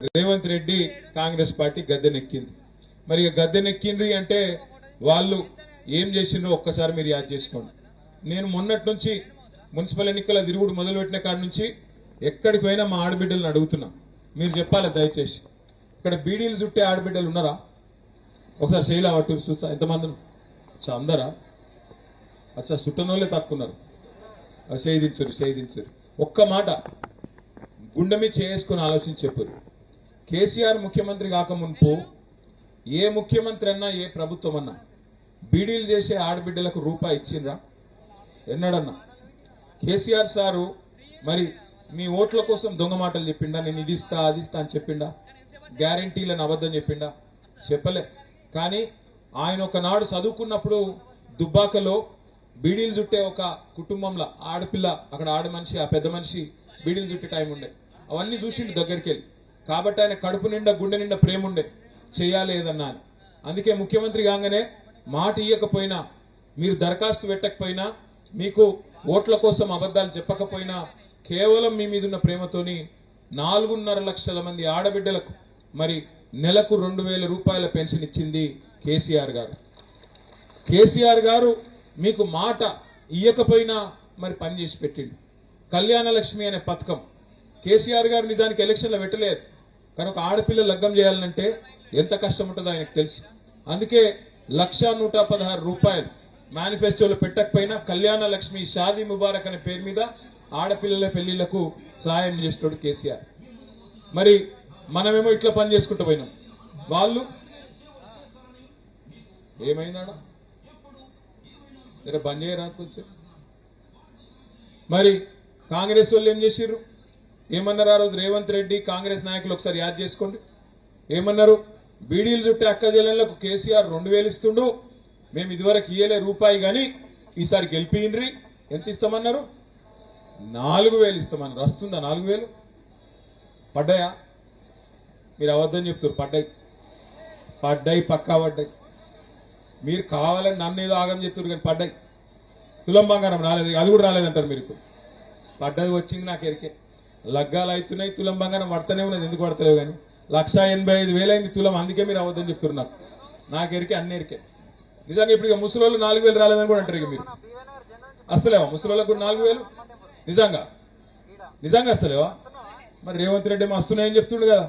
Revanth Reddy Congress party గద్దెనెక్కింది. మరి గద్దెనెక్కింది అంటే వాళ్ళు ఏం చేసిండ్రో ఒక్కసారి మీరు యాద్ చేసుకోండి. నేను మొన్నటి నుంచి మున్సిపల్ ఎన్నికల తిరుగుడు మొదలుపెట్టిన కాడి నుంచి ఎక్కడికి పోయినా మా ఆడబిడ్డలను అడుగుతున్నా, మీరు చెప్పాలి దయచేసి, ఇక్కడ బీడీలు చుట్టే ఆడబిడ్డలు ఉన్నారా? ఒకసారి శైలా పట్టు చూస్తా, ఎంతమంది అందరా? అచ్చా చుట్టనోళ్ళే తక్కున్నారు. చేయించరు. ఒక్క మాట గుండె మీద చేసుకుని ఆలోచించి చెప్పారు. కేసీఆర్ ముఖ్యమంత్రి కాకముందు ఏ ముఖ్యమంత్రి అన్నా ఏ ప్రభుత్వం అన్నా బీడీలు చేసే ఆడబిడ్డలకు రూపాయి ఇచ్చిండ్రా? ఎన్నడన్నా? కేసీఆర్ సారు మరి మీ ఓట్ల కోసం దొంగ మాటలు చెప్పిండా? నేను ఇది ఇస్తా అది ఇస్తా అని చెప్పిండా? గ్యారంటీలను అబద్ధం చెప్పిండా? చెప్పలే. కానీ ఆయన ఒకనాడు చదువుకున్నప్పుడు దుబ్బాకలో బీడీలు చుట్టే ఒక కుటుంబంలో ఆడపిల్ల, అక్కడ ఆడ మనిషి, ఆ పెద్ద మనిషి బీడీలు చుట్టే టైం ఉండే, అవన్నీ చూసిండు దగ్గరికి వెళ్ళి. కాబట్టి ఆయన కడుపు నిండా గుండె నిండా ప్రేమ ఉండే, చెయ్యాలేదన్నా. అందుకే ముఖ్యమంత్రి కాగానే మాట ఇయ్యకపోయినా, మీరు దరఖాస్తు పెట్టకపోయినా, మీకు ఓట్ల కోసం అబద్దాలు చెప్పకపోయినా, కేవలం మీ మీద ఉన్న ప్రేమతోని 4.5 లక్షల మంది ఆడబిడ్డలకు మరి నెలకు 2,000 రూపాయల పెన్షన్ ఇచ్చింది కేసీఆర్ గారు. కేసీఆర్ గారు మీకు మాట ఇయ్యకపోయినా మరి పనిచేసి పెట్టిండు. కళ్యాణ లక్ష్మి అనే పథకం కేసీఆర్ గారు నిజానికి ఎలక్షన్లో పెట్టలేదు, కనుక ఆడపిల్ల లగ్గం చేయాలంటే ఎంత కష్టం ఉంటుందో ఆయనకు తెలుసు. అందుకే 1,116 రూపాయలు మేనిఫెస్టోలో పెట్టకపోయినా కళ్యాణ లక్ష్మి షాదీ ముబారక్ అనే పేరు మీద ఆడపిల్లల పెళ్లిళ్లకు సహాయం చేస్తాడు కేసీఆర్. మరి మనమేమో ఇట్లా పని చేసుకుంటూ పోయినాం, వాళ్ళు ఏమైందా బంద్ చేయరా కొంచెం. మరి కాంగ్రెస్ వాళ్ళు ఏం చేసిర్రు? ఏమన్నారు ఆ రోజు రేవంత్ రెడ్డి కాంగ్రెస్ నాయకులు? ఒకసారి యాద్ చేసుకోండి. ఏమన్నారు? బీడీలు చుట్టే అక్క జిల్లాలకు కేసీఆర్ 2,000 ఇస్తుండు, మేము ఇదివరకు ఇయ్యలే రూపాయి, కానీ ఈసారి గెలిపియండ్రి. ఎంత ఇస్తామన్నారు? 4,000 ఇస్తామన్నారు. వస్తుందా 4,000? పడ్డాయా? మీరు అబద్ధం చెప్తారు. పడ్డాయి, పక్కా పడ్డాయి. మీరు కావాలని నన్ను ఏదో ఆగం చెప్తారు, కానీ పడ్డాయి. తులం బంగారం రాలేదు, అది కూడా రాలేదంటారు మీరు. ఇప్పుడు పడ్డది వచ్చింది నాకు ఎరికే. లగ్గాలు అవుతున్నాయి, తులం బంగారం పడతానే ఉన్నది. ఎందుకు పడతలేవు? కానీ 1,85,000 అయింది తులం. అందుకే మీరు అబద్ధం చెప్తున్నారు. నాకు ఎరికే, అన్ని ఎరికే. నిజంగా ఇప్పుడు ఇక ముసలోళ్ళు 4,000 రాలేదని కూడా అంటారు. ఇక మీరు వస్తలేవా ముసలోళ్ళకు కూడా 4,000? నిజంగా వస్తలేవా? మరి రేవంత్ రెడ్డి ఏమో వస్తున్నాయని చెప్తుండు కదా.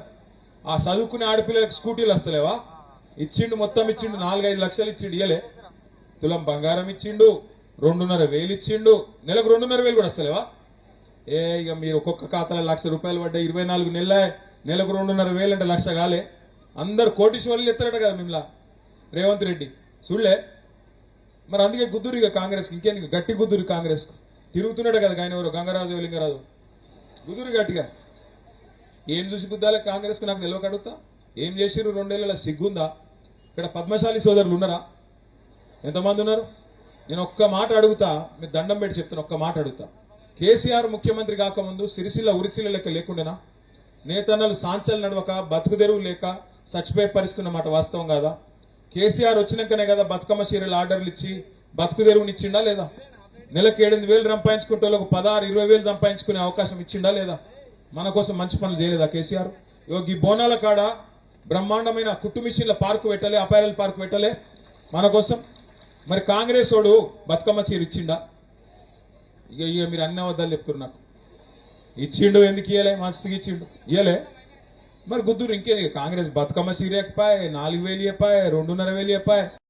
ఆ చదువుకునే ఆడపిల్లలకు స్కూటీలు వస్తలేవా? ఇచ్చిండు, మొత్తం ఇచ్చిండు. 4-5 లక్షలు ఇచ్చిండు. ఇయ్యలే. తులం బంగారం ఇచ్చిండు, 2,500 ఇచ్చిండు. నెలకు 2,500 కూడా వస్తలేవా? ఇక మీరు ఒక్కొక్క ఖాతాలో 1,00,000 రూపాయలు పడ్డాయి. 24 నెలలే, నెలకు 2,500 అంటే 1,00,000 కాలే. అందరు కోటీశ్వర్లు ఎత్తారట కదా మిమ్మల్ని రేవంత్ రెడ్డి, చూడలే? మరి అందుకే గుద్దురు ఇక కాంగ్రెస్. ఇంకేందుకు గట్టి గుద్దురు కాంగ్రెస్. తిరుగుతున్నాడు కదా ఆయన, ఎవరు గంగరాజు లింగరాజు, గుద్దురు గట్టిగా. ఏం చూసి గుద్దాలే కాంగ్రెస్ కు? నాకు నిలవక అడుగుతా. ఏం చేసిర్రు 2 ఏళ్ల? సిగ్గుందా? ఇక్కడ పద్మశాలి సోదరులు ఉన్నారా? ఎంతమంది ఉన్నారు? నేను ఒక్క మాట అడుగుతా, మీరు దండం పెట్టి చెప్తాను. ఒక్క మాట అడుగుతా. కేసీఆర్ ముఖ్యమంత్రి కాకముందు సిరిసిల్ల ఉరిసిల్ల లెక్క లేకుండేనా? నేతన్నలు సాంచలు నడవక, బతుకు తెరువు లేక చచ్చిపోయే పరిస్థితి అన్నమాట. వాస్తవం కాదా? కేసీఆర్ వచ్చినాకనే కదా బతుకమ్మ చీరలు ఆర్డర్లు ఇచ్చి బతుకు తెరువుని ఇచ్చిండా లేదా? నెలకు 8,000 సంపాదించుకుంటే వాళ్ళకు 16-20,000 సంపాదించుకునే అవకాశం ఇచ్చిండా లేదా? మన కోసం మంచి పనులు చేయలేదా కేసీఆర్? ఈ బోనాల కాడ బ్రహ్మాండమైన కుట్టు మిషన్ల పార్కు పెట్టలే, అపారల్ పార్కు పెట్టలే మన కోసం? మరి కాంగ్రెస్ వాడు బతుకమ్మ చీర ఇచ్చిండా? ఇక మీరు అన్ని అబద్ధాలు చెప్తున్నారు. నాకు ఇచ్చిండు, ఎందుకు ఇయ్యలే? మస్తుగా ఇచ్చిండు, ఇయ్యలే. మరి గుద్దురు ఇంకేది? కాంగ్రెస్ బతుకమ్మ చీర ఎక్కిపాయ్, 4,000 చెప్పాయి, 2,500 చెప్పాయి.